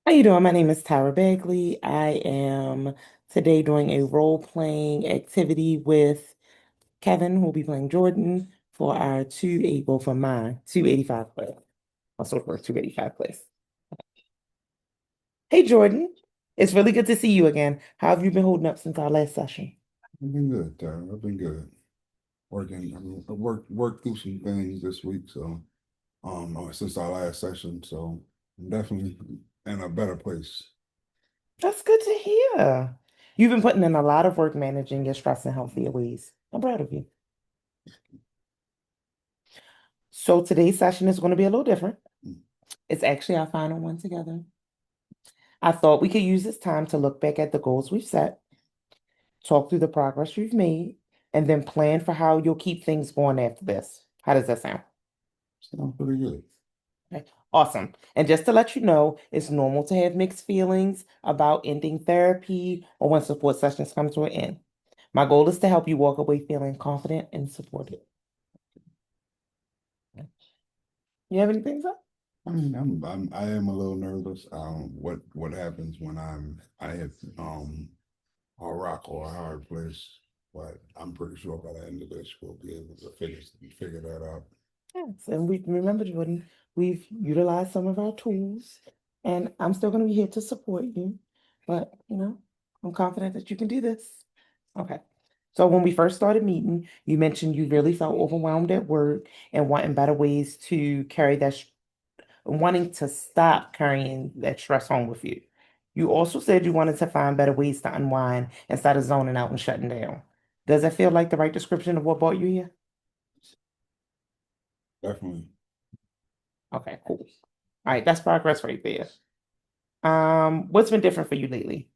How you doing? My name is Tyra Bagley. I am today doing a role-playing activity with Kevin, who will be playing Jordan for our 280, well, for mine, 285 class. Also for 285 class. Hey, Jordan. It's really good to see you again. How have you been holding up since our last session? I've been good, Tyler. I've been good. Working, I worked through some things this week, so since our last session, so I'm definitely in a better place. That's good to hear. You've been putting in a lot of work managing your stress in healthier ways. I'm proud of you. So today's session is going to be a little different. It's actually our final one together. I thought we could use this time to look back at the goals we've set, talk through the progress you've made, and then plan for how you'll keep things going after this. How does that sound? Sounds pretty good. Okay. Awesome. And just to let you know, it's normal to have mixed feelings about ending therapy or when support sessions come to an end. My goal is to help you walk away feeling confident and supported. You have anything to say? I mean, I am a little nervous. What happens when I hit a rock or a hard place, but I'm pretty sure by the end of this we'll be able to figure that out. Yes, and we remember, Jordan, we've utilized some of our tools, and I'm still going to be here to support you. But, I'm confident that you can do this. Okay. So when we first started meeting, you mentioned you really felt overwhelmed at work and wanting better ways to carry wanting to stop carrying that stress home with you. You also said you wanted to find better ways to unwind instead of zoning out and shutting down. Does that feel like the right description of what brought you here? Definitely. Okay, cool. All right, that's progress right there. What's been different for you lately?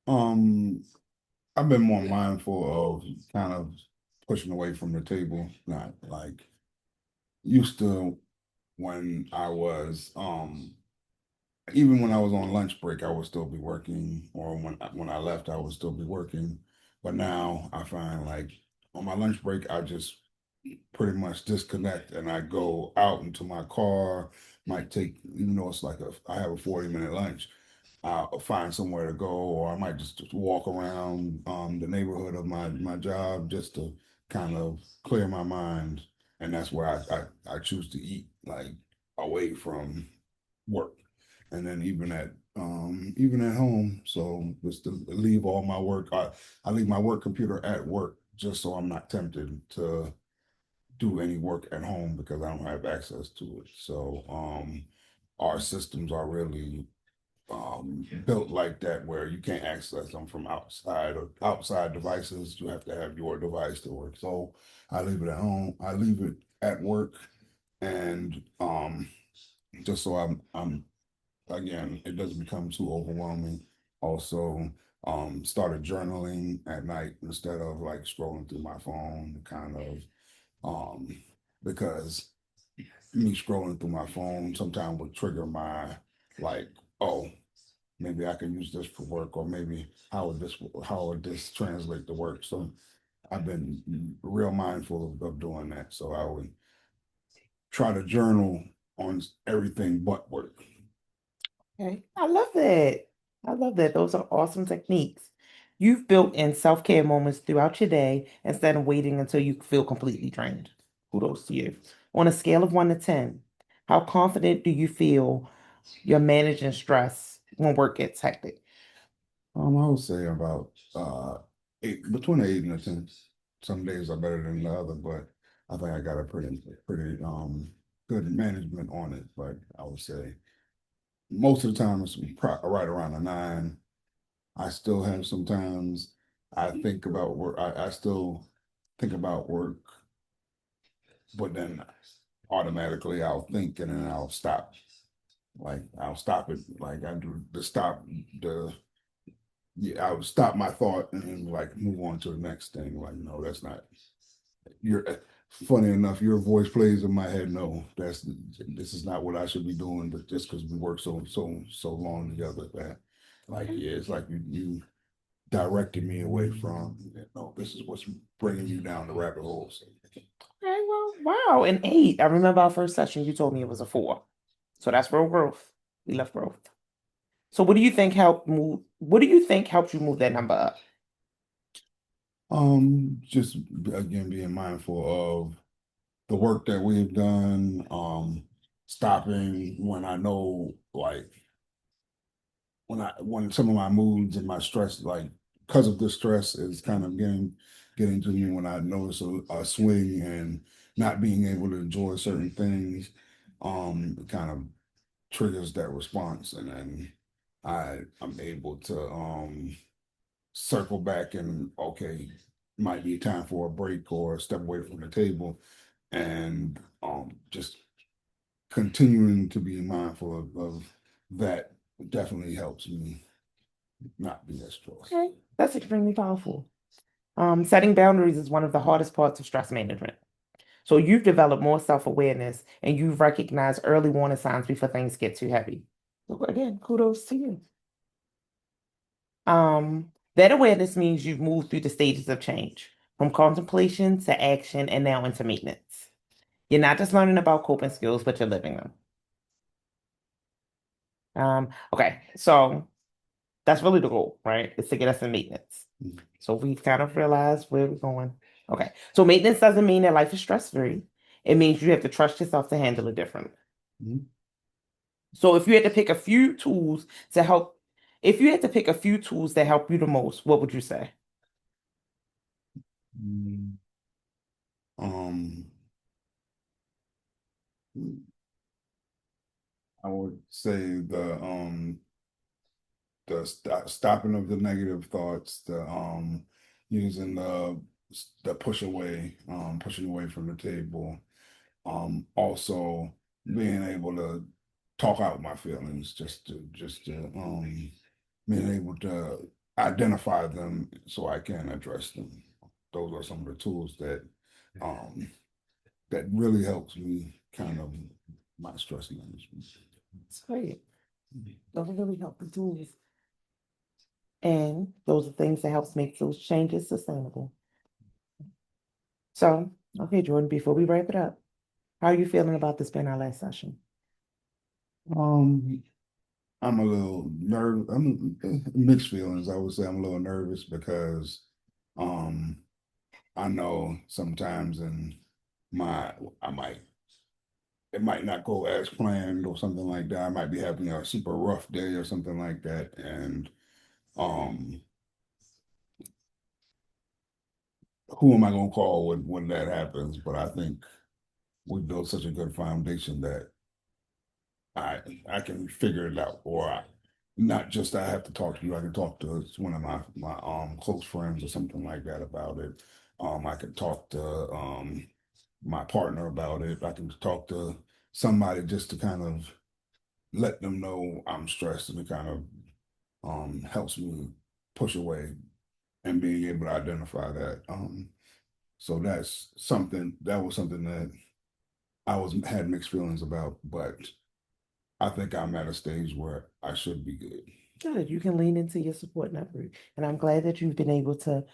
Um, I've been more mindful of kind of pushing away from the table, not like used to when I was even when I was on lunch break, I would still be working, or when I left, I would still be working. But now I find like on my lunch break, I just pretty much disconnect and I go out into my car, might take, even though it's like I have a 40-minute lunch, I'll find somewhere to go, or I might just walk around the neighborhood of my job just to kind of clear my mind. And that's where I choose to eat, like away from work. And then even at home, so just to leave all my work, I leave my work computer at work just so I'm not tempted to do any work at home because I don't have access to it. So our systems are really built like that where you can't access them from outside or outside devices. You have to have your device to work. So I leave it at home. I leave it at work, and just so I'm again, it doesn't become too overwhelming. Also, started journaling at night instead of like scrolling through my phone, kind of because me scrolling through my phone sometimes would trigger my like, oh, maybe I can use this for work, or maybe how would this translate to work? So I've been real mindful of doing that. So I would try to journal on everything but work. Okay, I love that. I love that. Those are awesome techniques. You've built in self-care moments throughout your day instead of waiting until you feel completely drained. Kudos to you. On a scale of 1 to 10, how confident do you feel you're managing stress when work gets hectic? I would say about eight, between 8 and 10. Some days are better than the other, but I think I got a pretty good management on it. But I would say most of the time it's right around a 9. I still have sometimes I think about work. I still think about work, but then automatically I'll think and then I'll stop. Like I'll stop it. Like I do the stop the yeah, I would stop my thought and then like move on to the next thing. Like, no, that's not you're funny enough, your voice plays in my head. No, this is not what I should be doing, but just because we work so long together that like yeah, it's like you directed me away from no, this is what's bringing you down the rabbit holes. Okay, well, wow, an 8. I remember our first session, you told me it was a 4. So that's real growth. We love growth. So what do you think helped you move that number up? Just again being mindful of the work that we've done, stopping when I know like when some of my moods and my stress, like because of the stress is kind of getting to me when I notice a swing and not being able to enjoy certain things, it kind of triggers that response and then I'm able to circle back and okay, might be time for a break or step away from the table and just continuing to be mindful of that definitely helps me not be as stressed. Okay, that's extremely powerful. Setting boundaries is one of the hardest parts of stress management. So you've developed more self-awareness and you've recognized early warning signs before things get too heavy. So again, kudos to you. That awareness means you've moved through the stages of change, from contemplation to action and now into maintenance. You're not just learning about coping skills, but you're living them. Okay, so that's really the goal, right? Is to get us in maintenance. Mhm. So we've kind of realized where we're going. Okay, so maintenance doesn't mean that life is stress-free. It means you have to trust yourself to handle it differently. Mhm. So if you had to pick a few tools to help, if you had to pick a few tools that help you the most, what would you say? Mm, Um, I would say the stopping of the negative thoughts, the using the pushing away from the table, also being able to talk out my feelings, just to being able to identify them so I can address them. Those are some of the tools um that really helps me kind of my stress management. It's great. Those are really helpful tools. And those are things that helps make those changes sustainable. So, okay, Jordan, before we wrap it up, how are you feeling about this being our last session? Um, I'm a little nervous. I'm mixed feelings. I would say I'm a little nervous because um I know sometimes in my I might it might not go as planned or something like that. I might be having a super rough day or something like that. And um who am I gonna call when that happens? But I think we built such a good foundation that I can figure it out, or not just I have to talk to you. I can talk to one of my close friends or something like that about it. I can talk to my partner about it. I can talk to somebody just to kind of let them know I'm stressed, and it kind of helps me push away and being able to identify that. So that was something that I was had mixed feelings about, but I think I'm at a stage where I should be good. Good. You can lean into your support network. And I'm glad that you've been able to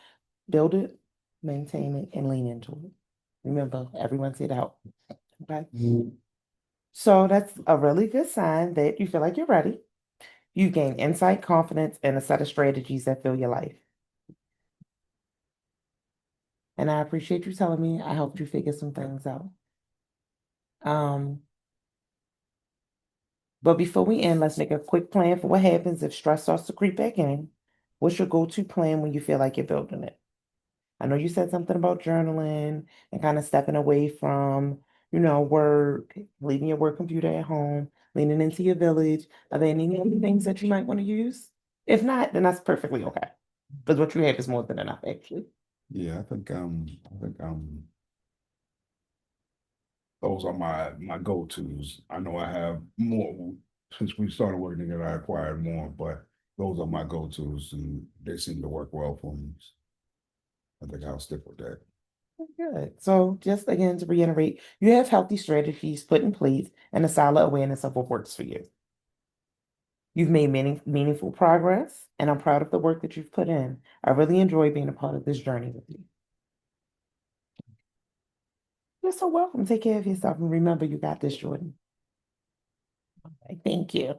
build it, maintain it, and lean into it. Remember, everyone's here to help. Okay. So that's a really good sign that you feel like you're ready. You gain insight, confidence, and a set of strategies that fill your life. And I appreciate you telling me I helped you figure some things out. Um, but before we end, let's make a quick plan for what happens if stress starts to creep back in. What's your go-to plan when you feel like you're building it? I know you said something about journaling and kind of stepping away from, work, leaving your work computer at home, leaning into your village. Are there any other things that you might want to use? If not, then that's perfectly okay. Because what you have is more than enough, actually. Yeah, I think those are my go-tos. I know I have more since we started working together. I acquired more, but those are my go-tos, and they seem to work well for me. I think I'll stick with that. Good. So just again to reiterate, you have healthy strategies put in place and a solid awareness of what works for you. You've made meaningful progress, and I'm proud of the work that you've put in. I really enjoy being a part of this journey with you. You're so welcome. Take care of yourself and remember you got this, Jordan. Thank you.